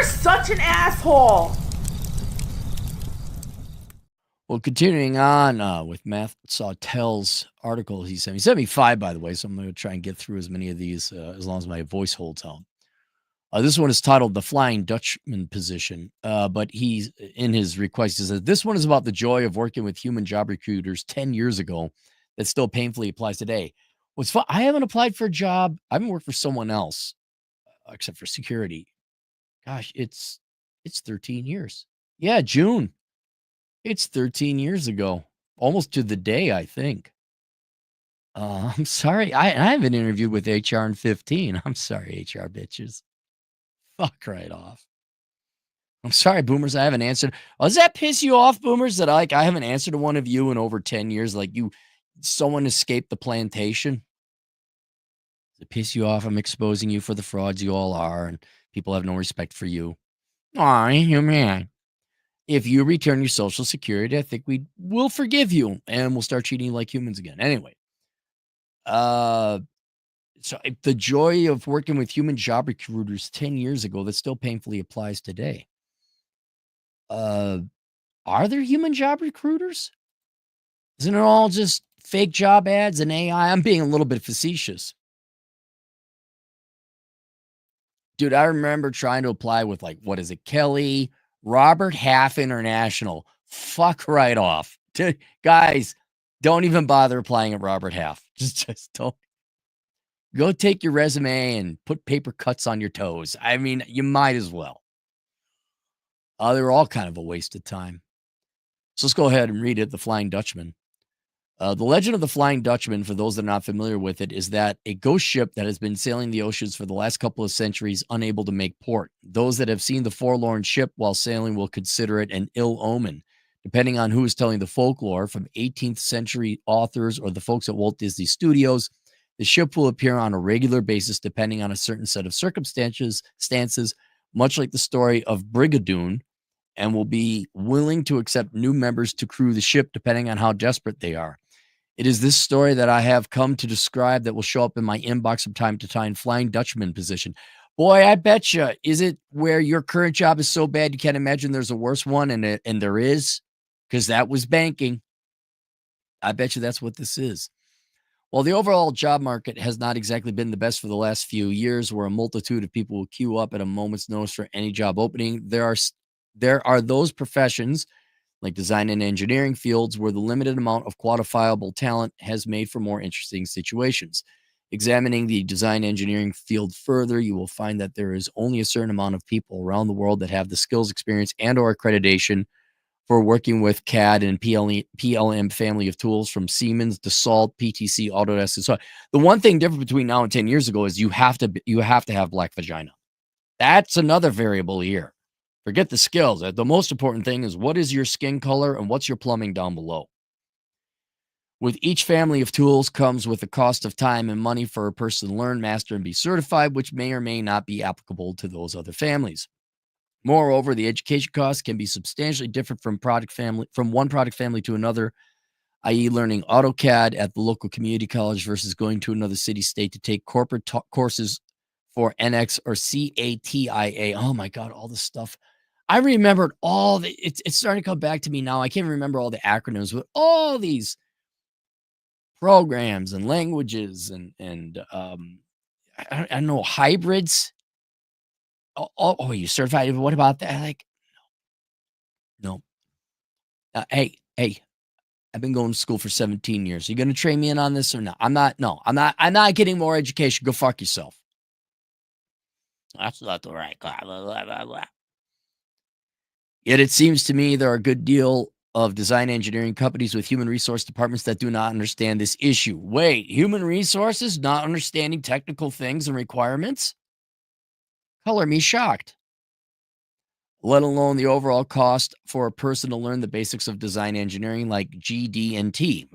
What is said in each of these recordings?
You're such an asshole. Well, continuing on with Matt Sawtell's article, he sent me 5, by the way, so I'm going to try and get through as many of these as long as my voice holds out. This one is titled The Flying Dutchman Position, but he's in his request, he says, this one is about the joy of working with human job recruiters 10 years ago that still painfully applies today. What's fun, I haven't applied for a job. I haven't worked for someone else except for security. Gosh, it's 13 years. Yeah, June. It's 13 years ago, almost to the day, I think. I'm sorry. I haven't interviewed with HR in 15. I'm sorry, HR bitches. Fuck right off. I'm sorry, boomers. I haven't answered. Oh, does that piss you off, boomers? That I haven't answered to one of you in over 10 years? Like someone escaped the plantation. Does it piss you off? I'm exposing you for the frauds you all are, and people have no respect for you. Aw, you man. If you return your Social Security, I think we will forgive you and we'll start treating you like humans again. Anyway, so the joy of working with human job recruiters 10 years ago that still painfully applies today. Are there human job recruiters? Isn't it all just fake job ads and AI? I'm being a little bit facetious. Dude, I remember trying to apply with what is it, Kelly, Robert Half International. Fuck right off. Guys, don't even bother applying at Robert Half. Just don't. Go take your resume and put paper cuts on your toes. I mean, you might as well. They're all kind of a waste of time. So let's go ahead and read it, The Flying Dutchman. The legend of the Flying Dutchman, for those that are not familiar with it, is that a ghost ship that has been sailing the oceans for the last couple of centuries, unable to make port. Those that have seen the forlorn ship while sailing will consider it an ill omen, depending on who is telling the folklore, from 18th century authors or the folks at Walt Disney Studios. The ship will appear on a regular basis, depending on a certain set of circumstances, much like the story of Brigadoon, and will be willing to accept new members to crew the ship, depending on how desperate they are. It is this story that I have come to describe that will show up in my inbox from time to time. Flying Dutchman position. Boy, I bet you. Is it where your current job is so bad you can't imagine there's a worse one? And there is, because that was banking. I bet you that's what this is. While the overall job market has not exactly been the best for the last few years, where a multitude of people will queue up at a moment's notice for any job opening, there are those professions like design and engineering fields where the limited amount of quantifiable talent has made for more interesting situations. Examining the design engineering field further, you will find that there is only a certain amount of people around the world that have the skills, experience, and or accreditation for working with CAD and PLM family of tools from Siemens, Dassault, PTC, Autodesk, and so on. The one thing different between now and 10 years ago is you have to have black vagina. That's another variable here. Forget the skills. The most important thing is what is your skin color and what's your plumbing down below. With each family of tools comes with the cost of time and money for a person to learn, master, and be certified, which may or may not be applicable to those other families. Moreover, the education costs can be substantially different from one product family to another, i.e. learning AutoCAD at the local community college versus going to another city state to take corporate courses for NX or CATIA. Oh my God, all this stuff. I remembered it's starting to come back to me now. I can't remember all the acronyms, but all these programs and languages and I don't know, hybrids. Oh, you certified? What about that? Like, no. Hey, I've been going to school for 17 years. Are you going to train me in on this or not? I'm not getting more education. Go fuck yourself. That's not the right. Blah, blah, blah, blah. Yet it seems to me there are a good deal of design engineering companies with human resource departments that do not understand this issue. Wait, human resources not understanding technical things and requirements? Color me shocked. Let alone the overall cost for a person to learn the basics of design engineering like GD&T.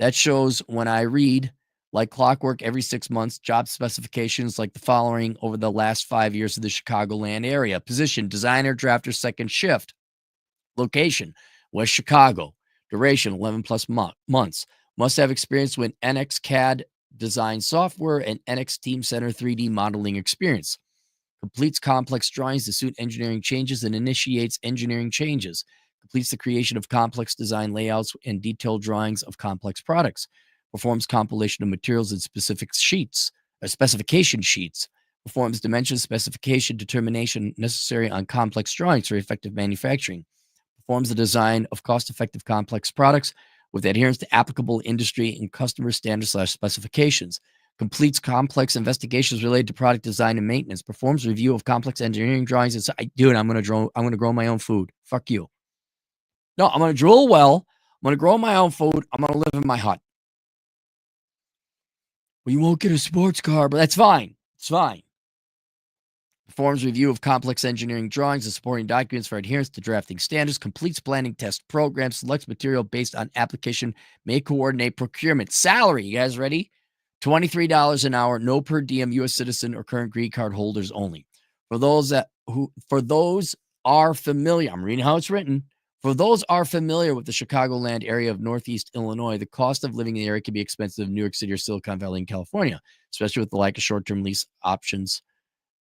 That shows when I read like clockwork every 6 months, job specifications like the following over the last 5 years of the Chicagoland area. Position, designer, drafter, second shift. Location, West Chicago. Duration, 11 plus months. Must have experience with NX CAD design software and NX Team Center 3D modeling experience. completes complex drawings to suit engineering changes, and initiates engineering changes, completes the creation of complex design layouts and detailed drawings of complex products, performs compilation of materials and specification sheets, performs dimension specification determination necessary on complex drawings for effective manufacturing, performs the design of cost-effective complex products with adherence to applicable industry and customer standards/specifications, completes complex investigations related to product design and maintenance, performs review of complex engineering drawings. And so, dude, I'm going to grow my own food. Fuck you. No, I'm going to drill a well. I'm going to grow my own food. I'm going to live in my hut. Well, you won't get a sports car, but that's fine. It's fine. Performs review of complex engineering drawings and supporting documents for adherence to drafting standards, completes planning test programs, selects material based on application, may coordinate procurement. Salary, you guys ready? $23 an hour, no per diem, U.S. citizen or current green card holders only. For those are familiar, I'm reading how it's written. For those are familiar with the Chicagoland area of Northeast Illinois, the cost of living in the area can be expensive in New York City or Silicon Valley in California, especially with the lack of short-term lease options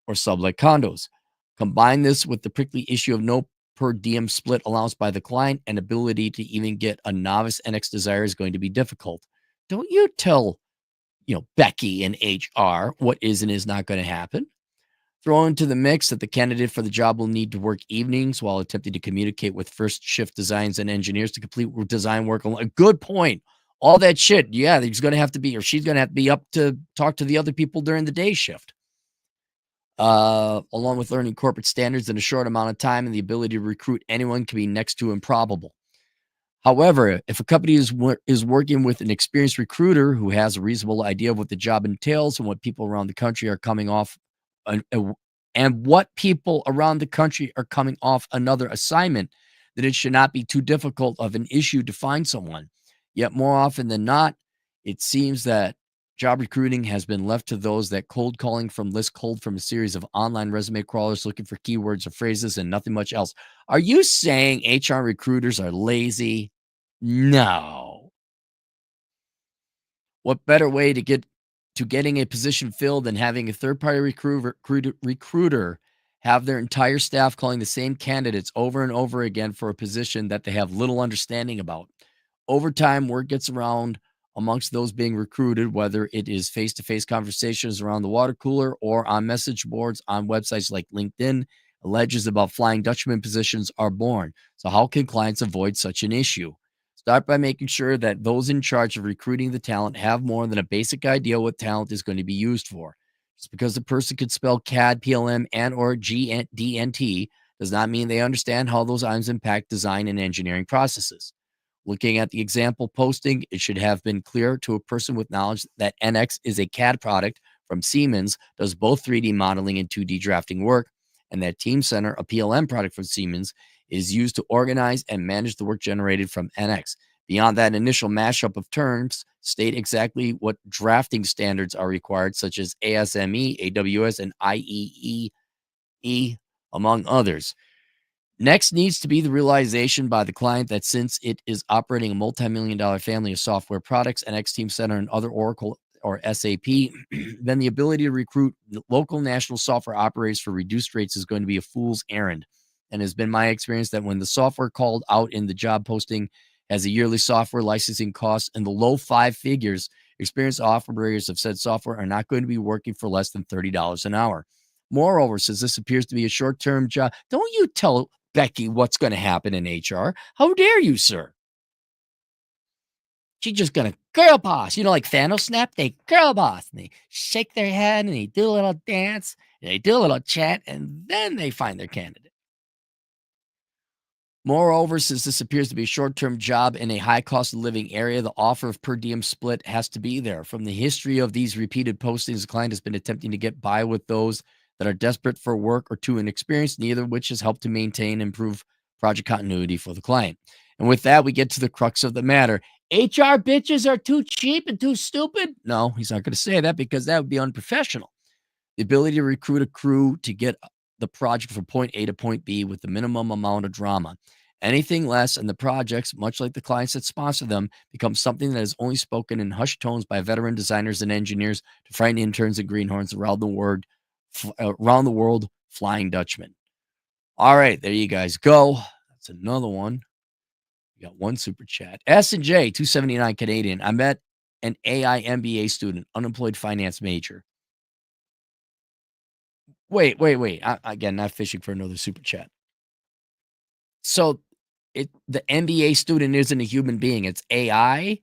or sublet condos. Combine this with the prickly issue of no per diem split allowance by the client, and ability to even get a novice NX Desire is going to be difficult. Don't you tell, Becky in HR what is and is not going to happen. Throw into the mix that the candidate for the job will need to work evenings while attempting to communicate with first shift designs and engineers to complete design work. A good point. All that shit. Yeah, he's going to have to be, or she's going to have to be up to talk to the other people during the day shift. Along with learning corporate standards in a short amount of time, and the ability to recruit anyone can be next to improbable. However, if a company is working with an experienced recruiter who has a reasonable idea of what the job entails and what people around the country are coming off, and what people around the country are coming off another assignment, then it should not be too difficult of an issue to find someone. Yet more often than not, it seems that job recruiting has been left to those that cold calling from lists culled from a series of online resume crawlers looking for keywords or phrases and nothing much else. Are you saying HR recruiters are lazy? No. What better way to get to getting a position filled than having a third-party recruiter have their entire staff calling the same candidates over and over again for a position that they have little understanding about? Over time, word gets around amongst those being recruited, whether it is face-to-face conversations around the water cooler or on message boards on websites like LinkedIn. Alleges about Flying Dutchman positions are born. So how can clients avoid such an issue? Start by making sure that those in charge of recruiting the talent have more than a basic idea what talent is going to be used for. Just because the person could spell CAD, PLM, and or DNT does not mean they understand how those items impact design and engineering processes. Looking at the example posting, it should have been clear to a person with knowledge that NX is a CAD product from Siemens, does both 3D modeling and 2D drafting work, and that Teamcenter, a PLM product from Siemens, is used to organize and manage the work generated from NX. Beyond that initial mashup of terms, state exactly what drafting standards are required, such as ASME, AWS, and IEEE, among others. Next needs to be the realization by the client that since it is operating a multi-million-dollar family of software products, NX Teamcenter and other Oracle or SAP, then the ability to recruit local national software operators for reduced rates is going to be a fool's errand. And has been my experience that when the software called out in the job posting has a yearly software licensing cost in the low 5 figures, experienced operators of said software are not going to be working for less than $30 an hour. Moreover, since this appears to be a short-term job, don't you tell Becky what's going to happen in HR. How dare you, sir? She's just going to girl boss. Like Thanos Snap, they girl boss. And they shake their head and they do a little dance. And they do a little chat. And then they find their candidate. Moreover, since this appears to be a short-term job in a high cost of living area, the offer of per diem split has to be there. From the history of these repeated postings, the client has been attempting to get by with those that are desperate for work or too inexperienced, neither of which has helped to maintain and improve project continuity for the client. And with that, we get to the crux of the matter. HR bitches are too cheap and too stupid? No, he's not going to say that because that would be unprofessional. The ability to recruit a crew to get the project from point A to point B with the minimum amount of drama. Anything less, and the projects, much like the clients that sponsor them, become something that is only spoken in hushed tones by veteran designers and engineers to frighten interns and greenhorns around the world Flying Dutchman. All right, there you guys go. That's another one. We got one super chat. S&J, 279 Canadian. I met an AI MBA student, unemployed finance major. Wait. Again, not fishing for another super chat. So the MBA student isn't a human being, it's AI,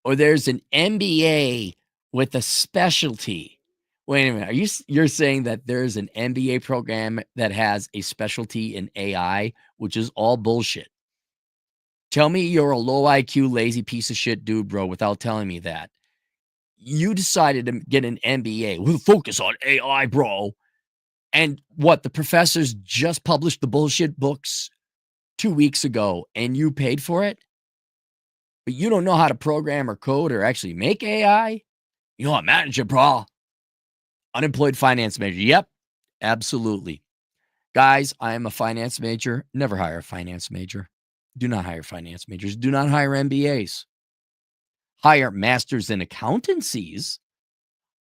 or there's an MBA with a specialty. Wait a minute. You're saying that there's an MBA program that has a specialty in AI, which is all bullshit. Tell me you're a low IQ, lazy piece of shit dude, bro, without telling me that. You decided to get an MBA with a focus on AI, bro. And what? The professors just published the bullshit books 2 weeks ago and you paid for it? But you don't know how to program or code or actually make AI? You know what, manager, bro? Unemployed finance major. Yep, absolutely. Guys, I am a finance major. Never hire a finance major. Do not hire finance majors. Do not hire MBAs. Hire masters in accountancies.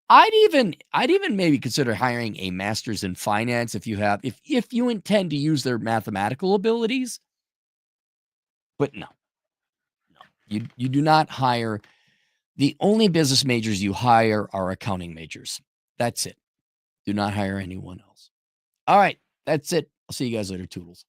I'd even maybe consider hiring a master's in finance if you intend to use their mathematical abilities. But no. You do not hire. The only business majors you hire are accounting majors. That's it. Do not hire anyone else. All right, that's it. I'll see you guys later, Toodles.